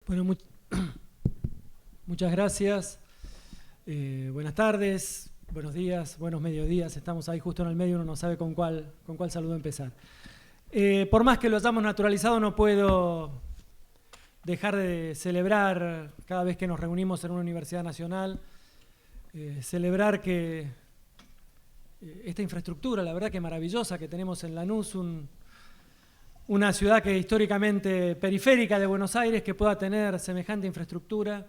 Bueno, muchas gracias. Buenas tardes, buenos días, buenos mediodías. Estamos ahí justo en el medio, uno no sabe con cuál saludo empezar. Por más que lo hayamos naturalizado, no puedo dejar de celebrar cada vez que nos reunimos en una universidad nacional, celebrar que esta infraestructura, la verdad que maravillosa que tenemos en Lanús, una ciudad que históricamente periférica de Buenos Aires, que pueda tener semejante infraestructura,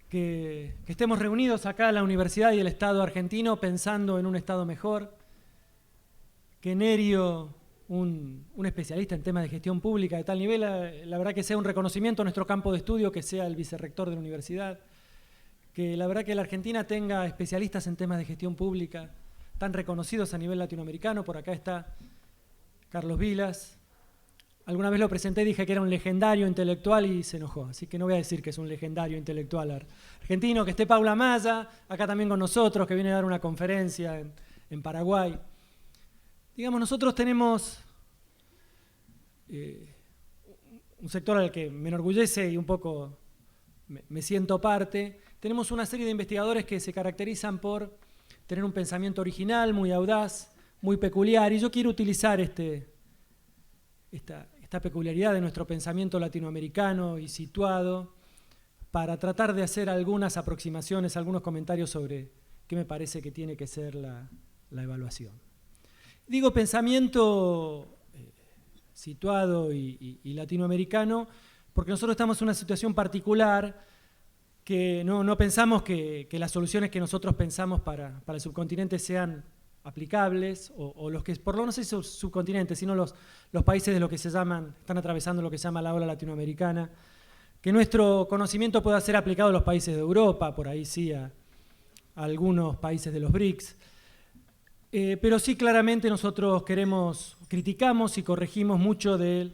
que estemos reunidos acá en la universidad y el Estado argentino pensando en un Estado mejor, que Nerio, un especialista en temas de gestión pública de tal nivel, la verdad que sea un reconocimiento a nuestro campo de estudio, que sea el vicerrector de la universidad, que la verdad que la Argentina tenga especialistas en temas de gestión pública tan reconocidos a nivel latinoamericano. Por acá está Carlos Vilas. Alguna vez lo presenté y dije que era un legendario intelectual y se enojó, así que no voy a decir que es un legendario intelectual argentino. Que esté Paula Maya, acá también con nosotros, que viene a dar una conferencia en Paraguay. Digamos, nosotros tenemos un sector al que me enorgullece y un poco me siento parte. Tenemos una serie de investigadores que se caracterizan por tener un pensamiento original, muy audaz, muy peculiar, y yo quiero utilizar esta peculiaridad de nuestro pensamiento latinoamericano y situado para tratar de hacer algunas aproximaciones, algunos comentarios sobre qué me parece que tiene que ser la evaluación. Digo pensamiento situado y latinoamericano porque nosotros estamos en una situación particular que no pensamos que las soluciones que nosotros pensamos para el subcontinente sean aplicables, o los que, por lo menos no sé si subcontinentes, sino los países de lo que están atravesando lo que se llama la ola latinoamericana, que nuestro conocimiento pueda ser aplicado a los países de Europa, por ahí sí a algunos países de los BRICS, pero sí claramente nosotros criticamos y corregimos mucho del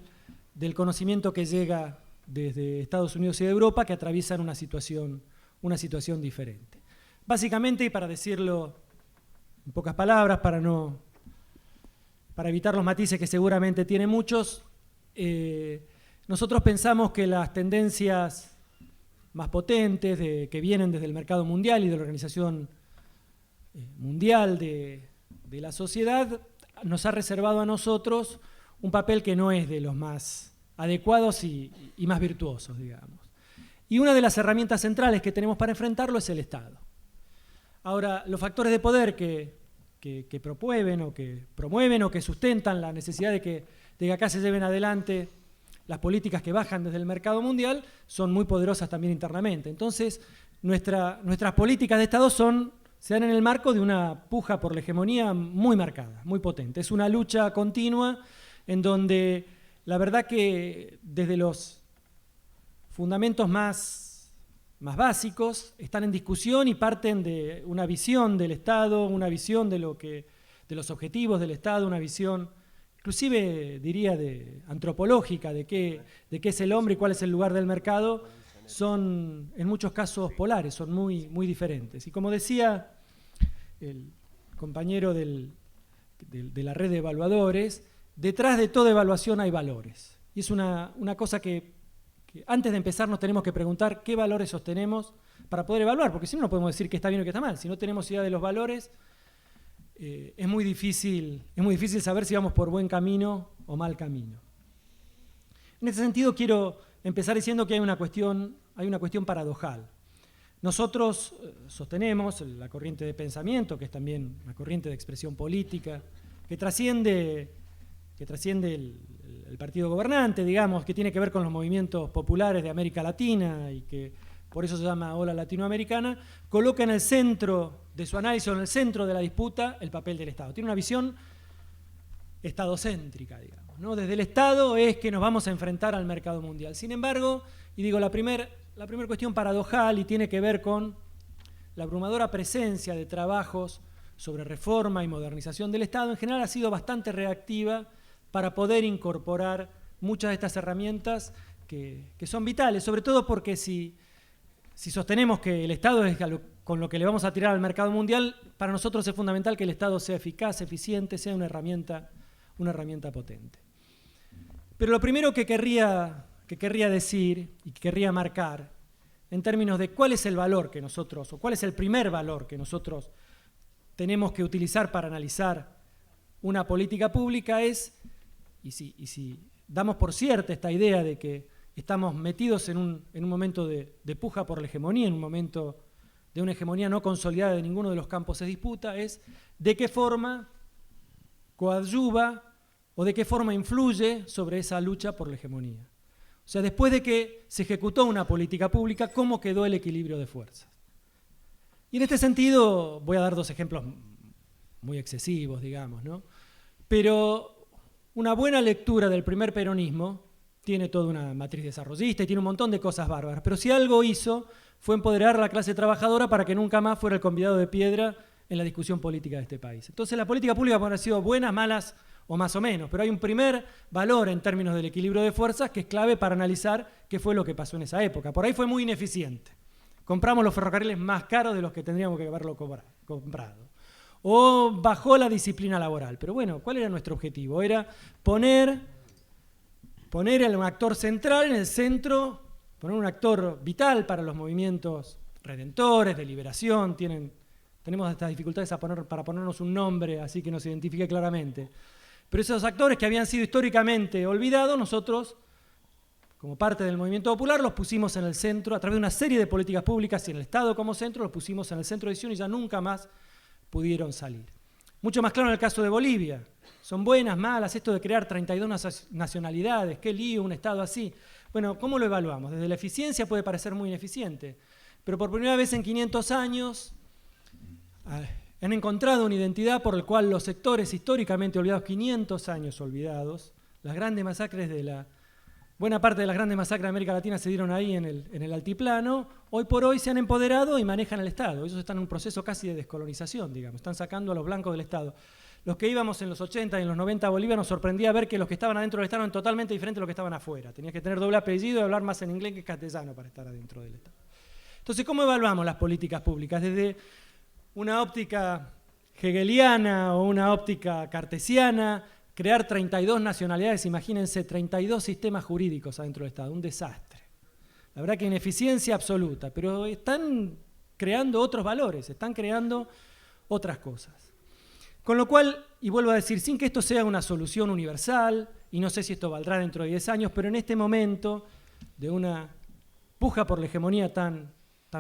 conocimiento que llega desde Estados Unidos y de Europa, que atraviesan una situación diferente. Básicamente, y para decirlo en pocas palabras, para evitar los matices que seguramente tiene muchos, nosotros pensamos que las tendencias más potentes que vienen desde el mercado mundial y de la Organización Mundial de la Sociedad nos ha reservado a nosotros un papel que no es de los más adecuados y más virtuosos, digamos. Y una de las herramientas centrales que tenemos para enfrentarlo es el Estado. Ahora, los factores de poder que promueven o que sustentan la necesidad de que acá se lleven adelante las políticas que bajan desde el mercado mundial son muy poderosas también internamente. Entonces, nuestras políticas de Estado se dan en el marco de una puja por la hegemonía muy marcada, muy potente. Es una lucha continua en donde la verdad que desde los fundamentos más básicos están en discusión y parten de una visión del Estado, una visión de los objetivos del Estado, una visión inclusive diría antropológica de qué es el hombre y cuál es el lugar del mercado. Son en muchos casos polares, son muy, muy diferentes. Y como decía el compañero de la red de evaluadores, detrás de toda evaluación hay valores. Y es una cosa que antes de empezar nos tenemos que preguntar qué valores sostenemos para poder evaluar, porque si no, no podemos decir qué está bien o qué está mal. Si no tenemos idea de los valores, es muy difícil saber si vamos por buen camino o mal camino. En ese sentido, quiero empezar diciendo que hay una cuestión paradojal. Nosotros sostenemos la corriente de pensamiento, que es también una corriente de expresión política, que trasciende el partido gobernante, digamos, que tiene que ver con los movimientos populares de América Latina y que por eso se llama ola latinoamericana, coloca en el centro de su análisis, o en el centro de la disputa, el papel del Estado. Tiene una visión estadocéntrica, digamos, ¿no? Desde el Estado es que nos vamos a enfrentar al mercado mundial. Sin embargo, y digo, la primera cuestión paradojal y tiene que ver con la abrumadora presencia de trabajos sobre reforma y modernización del Estado, en general ha sido bastante reactiva para poder incorporar muchas de estas herramientas que son vitales, sobre todo porque si sostenemos que el Estado es con lo que le vamos a tirar al mercado mundial, para nosotros es fundamental que el Estado sea eficaz, eficiente, sea una herramienta potente. Pero lo primero que querría que querría decir y que querría marcar en términos de cuál es el valor que nosotros, o cuál es el primer valor que nosotros tenemos que utilizar para analizar una política pública es, y si damos por cierta esta idea de que estamos metidos en un momento de puja por la hegemonía, en un momento de una hegemonía no consolidada de ninguno de los campos de disputa, es de qué forma coadyuva o de qué forma influye sobre esa lucha por la hegemonía. O sea, después de que se ejecutó una política pública, ¿cómo quedó el equilibrio de fuerzas? Y en este sentido voy a dar dos ejemplos muy excesivos, digamos, ¿no? Pero una buena lectura del primer peronismo tiene toda una matriz desarrollista y tiene un montón de cosas bárbaras, pero si algo hizo fue empoderar a la clase trabajadora para que nunca más fuera el convidado de piedra en la discusión política de este país. Entonces la política pública puede haber sido buenas, malas o más o menos, pero hay un primer valor en términos del equilibrio de fuerzas que es clave para analizar qué fue lo que pasó en esa época. Por ahí fue muy ineficiente. Compramos los ferrocarriles más caros de los que tendríamos que haberlo comprado. O bajó la disciplina laboral. Pero bueno, ¿cuál era nuestro objetivo? Era poner a un actor central en el centro, poner un actor vital para los movimientos redentores, de liberación. Tenemos estas dificultades para ponernos un nombre así que nos identifique claramente. Pero esos actores que habían sido históricamente olvidados, nosotros, como parte del movimiento popular, los pusimos en el centro, a través de una serie de políticas públicas y en el Estado como centro, los pusimos en el centro de decisión y ya nunca más pudieron salir. Mucho más claro en el caso de Bolivia. Son buenas, malas, esto de crear 32 nacionalidades, qué lío un Estado así. Bueno, ¿cómo lo evaluamos? Desde la eficiencia puede parecer muy ineficiente, pero por primera vez en 500 años han encontrado una identidad por la cual los sectores históricamente olvidados, 500 años olvidados, las grandes masacres buena parte de las grandes masacres de América Latina se dieron ahí en el altiplano, hoy por hoy se han empoderado y manejan el Estado. Ellos están en un proceso casi de descolonización, digamos, están sacando a los blancos del Estado. Los que íbamos en los 80 y en los 90 a Bolivia nos sorprendía ver que los que estaban adentro del Estado eran totalmente diferentes de los que estaban afuera. Tenías que tener doble apellido y hablar más en inglés que en castellano para estar adentro del Estado. Entonces, ¿cómo evaluamos las políticas públicas? Desde una óptica hegeliana o una óptica cartesiana, crear 32 nacionalidades, imagínense, 32 sistemas jurídicos adentro del Estado, un desastre. La verdad que ineficiencia absoluta, pero están creando otros valores, están creando otras cosas. Con lo cual, y vuelvo a decir, sin que esto sea una solución universal, y no sé si esto valdrá dentro de 10 años, pero en este momento de una puja por la hegemonía tan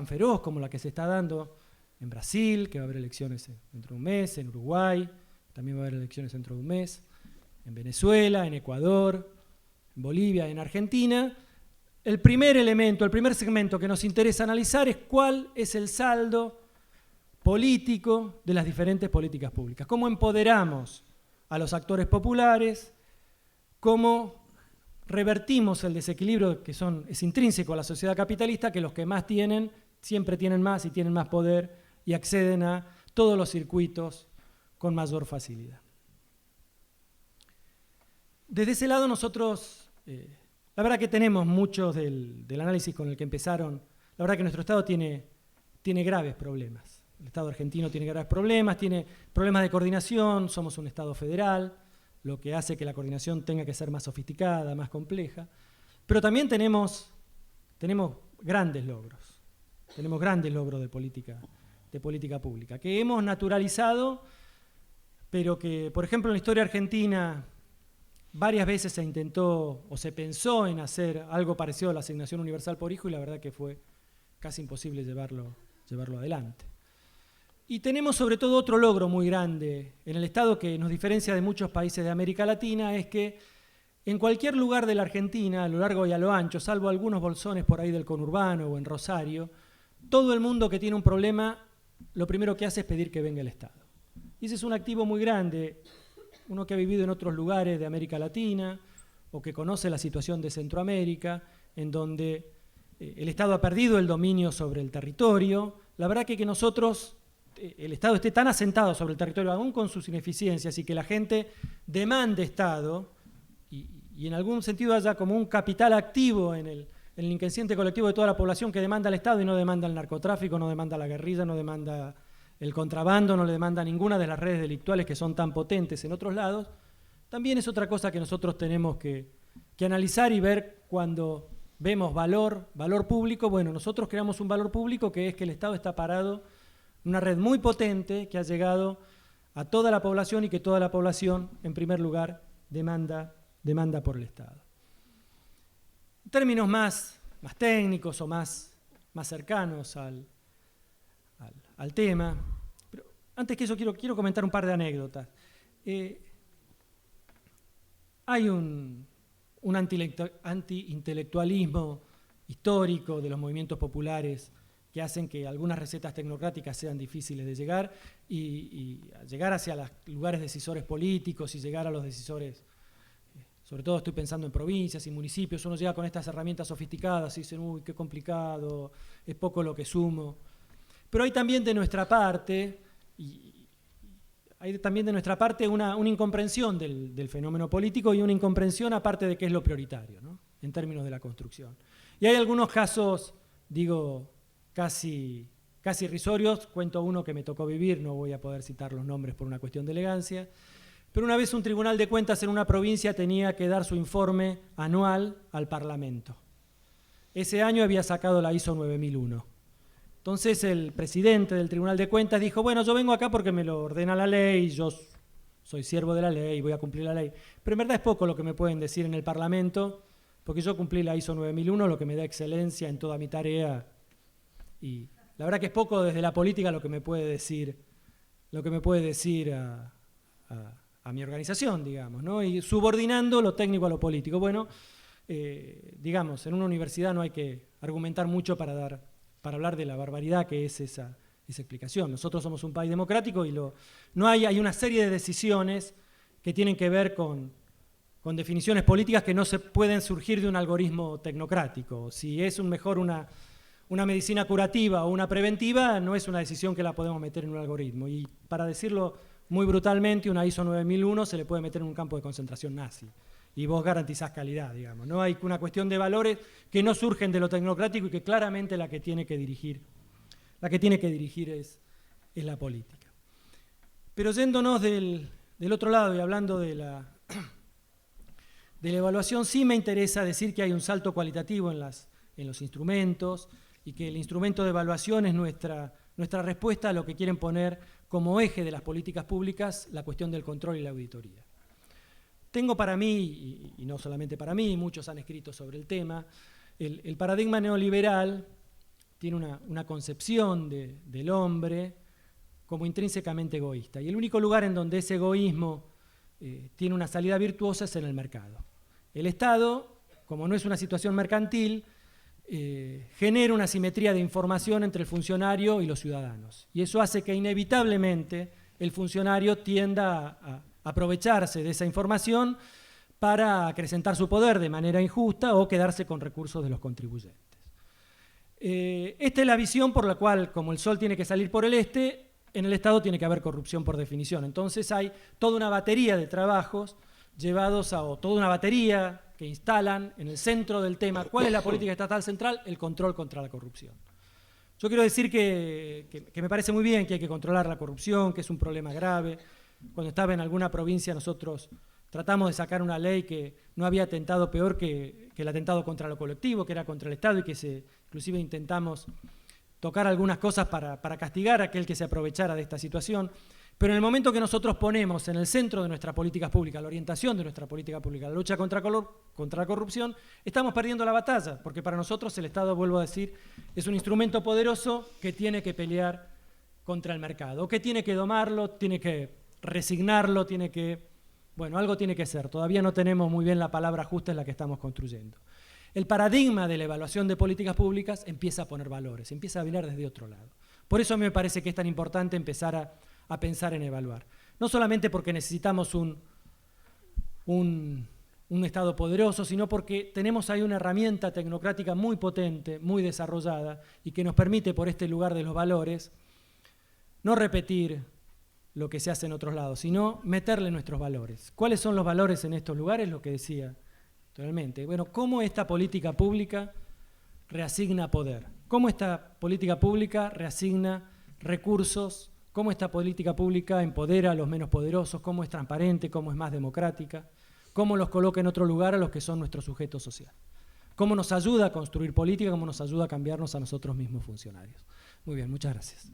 feroz como la que se está dando en Brasil, que va a haber elecciones dentro de un mes, en Uruguay, también va a haber elecciones dentro de un mes, en Venezuela, en Ecuador, en Bolivia, en Argentina, el primer elemento, el primer segmento que nos interesa analizar es cuál es el saldo político de las diferentes políticas públicas. Cómo empoderamos a los actores populares, cómo revertimos el desequilibrio que es intrínseco a la sociedad capitalista, que los que más tienen siempre tienen más y tienen más poder y acceden a todos los circuitos con mayor facilidad. Desde ese lado nosotros, la verdad que tenemos muchos del análisis con el que empezaron, la verdad que nuestro Estado tiene graves problemas. El Estado argentino tiene graves problemas, tiene problemas de coordinación, somos un Estado federal, lo que hace que la coordinación tenga que ser más sofisticada, más compleja, pero también tenemos grandes logros de política pública, que hemos naturalizado, pero que, por ejemplo, en la historia argentina varias veces se intentó o se pensó en hacer algo parecido a la asignación universal por hijo y la verdad que fue casi imposible llevarlo adelante. Y tenemos sobre todo otro logro muy grande en el Estado que nos diferencia de muchos países de América Latina, es que en cualquier lugar de la Argentina, a lo largo y a lo ancho, salvo algunos bolsones por ahí del conurbano o en Rosario, todo el mundo que tiene un problema, lo primero que hace es pedir que venga el Estado. Y ese es un activo muy grande. Uno que ha vivido en otros lugares de América Latina o que conoce la situación de Centroamérica, en donde el Estado ha perdido el dominio sobre el territorio, la verdad que nosotros, el Estado esté tan asentado sobre el territorio, aún con sus ineficiencias, y que la gente demande Estado, y en algún sentido haya como un capital activo en el inconsciente colectivo de toda la población que demanda al Estado y no demanda el narcotráfico, no demanda la guerrilla, no demanda el contrabando, no le demanda ninguna de las redes delictuales que son tan potentes en otros lados, también es otra cosa que nosotros tenemos que analizar y ver cuando vemos valor público, bueno, nosotros creamos un valor público que es que el Estado está parado en una red muy potente que ha llegado a toda la población y que toda la población, en primer lugar, demanda por el Estado. En términos más técnicos o más cercanos al tema, pero antes que eso quiero comentar un par de anécdotas. Hay un anti-intelectualismo histórico de los movimientos populares que hacen que algunas recetas tecnocráticas sean difíciles de llegar y llegar hacia los lugares decisores políticos y llegar a los decisores, sobre todo estoy pensando en provincias y municipios, uno llega con estas herramientas sofisticadas y dicen, uy, qué complicado, es poco lo que sumo. Pero hay también de nuestra parte, una incomprensión del fenómeno político y una incomprensión aparte de qué es lo prioritario, ¿no? En términos de la construcción. Y hay algunos casos, digo, casi irrisorios. Cuento uno que me tocó vivir, no voy a poder citar los nombres por una cuestión de elegancia, pero una vez un tribunal de cuentas en una provincia tenía que dar su informe anual al Parlamento. Ese año había sacado la ISO 9001. Entonces el presidente del Tribunal de Cuentas dijo, bueno, yo vengo acá porque me lo ordena la ley, yo soy siervo de la ley, voy a cumplir la ley. Pero en verdad es poco lo que me pueden decir en el Parlamento, porque yo cumplí la ISO 9001, lo que me da excelencia en toda mi tarea. Y la verdad que es poco desde la política lo que me puede decir a mi organización, digamos, ¿no? Y subordinando lo técnico a lo político. Bueno, digamos, en una universidad no hay que argumentar mucho para hablar de la barbaridad que es esa explicación. Nosotros somos un país democrático y hay una serie de decisiones que tienen que ver con definiciones políticas que no se pueden surgir de un algoritmo tecnocrático. Si es mejor una medicina curativa o una preventiva, no es una decisión que la podemos meter en un algoritmo. Y para decirlo muy brutalmente, una ISO 9001 se le puede meter en un campo de concentración nazi. Y vos garantizás calidad, digamos. No hay una cuestión de valores que no surgen de lo tecnocrático y que claramente la que tiene que dirigir es la política. Pero yéndonos del otro lado y hablando de la evaluación, sí me interesa decir que hay un salto cualitativo en los instrumentos y que el instrumento de evaluación es nuestra respuesta a lo que quieren poner como eje de las políticas públicas la cuestión del control y la auditoría. Tengo para mí, y no solamente para mí, muchos han escrito sobre el tema, el paradigma neoliberal tiene una concepción del hombre como intrínsecamente egoísta. Y el único lugar en donde ese egoísmo tiene una salida virtuosa es en el mercado. El Estado, como no es una situación mercantil, genera una asimetría de información entre el funcionario y los ciudadanos. Y eso hace que inevitablemente el funcionario tienda a aprovecharse de esa información para acrecentar su poder de manera injusta o quedarse con recursos de los contribuyentes. Esta es la visión por la cual, como el sol tiene que salir por el este, en el Estado tiene que haber corrupción por definición. Entonces hay toda una batería de trabajos toda una batería que instalan en el centro del tema. ¿Cuál es la política estatal central? El control contra la corrupción. Yo quiero decir que me parece muy bien que hay que controlar la corrupción, que es un problema grave. Cuando estaba en alguna provincia nosotros tratamos de sacar una ley que no había atentado peor que el atentado contra lo colectivo, que era contra el Estado, y que inclusive intentamos tocar algunas cosas para castigar a aquel que se aprovechara de esta situación. Pero en el momento que nosotros ponemos en el centro de nuestras políticas públicas, la orientación de nuestra política pública, la lucha contra la corrupción, estamos perdiendo la batalla, porque para nosotros el Estado, vuelvo a decir, es un instrumento poderoso que tiene que pelear contra el mercado, que tiene que domarlo, tiene que resignarlo, algo tiene que ser. Todavía no tenemos muy bien la palabra justa en la que estamos construyendo. El paradigma de la evaluación de políticas públicas empieza a poner valores, empieza a venir desde otro lado. Por eso a mí me parece que es tan importante empezar a pensar en evaluar. No solamente porque necesitamos un Estado poderoso, sino porque tenemos ahí una herramienta tecnocrática muy potente, muy desarrollada, y que nos permite, por este lugar de los valores, no repetir lo que se hace en otros lados, sino meterle nuestros valores. ¿Cuáles son los valores en estos lugares? Lo que decía anteriormente. Bueno, ¿cómo esta política pública reasigna poder? ¿Cómo esta política pública reasigna recursos? ¿Cómo esta política pública empodera a los menos poderosos? ¿Cómo es transparente? ¿Cómo es más democrática? ¿Cómo los coloca en otro lugar a los que son nuestro sujeto social? cómo nos ayuda a construir política, cómo nos ayuda a cambiarnos a nosotros mismos funcionarios. Muy bien, muchas gracias.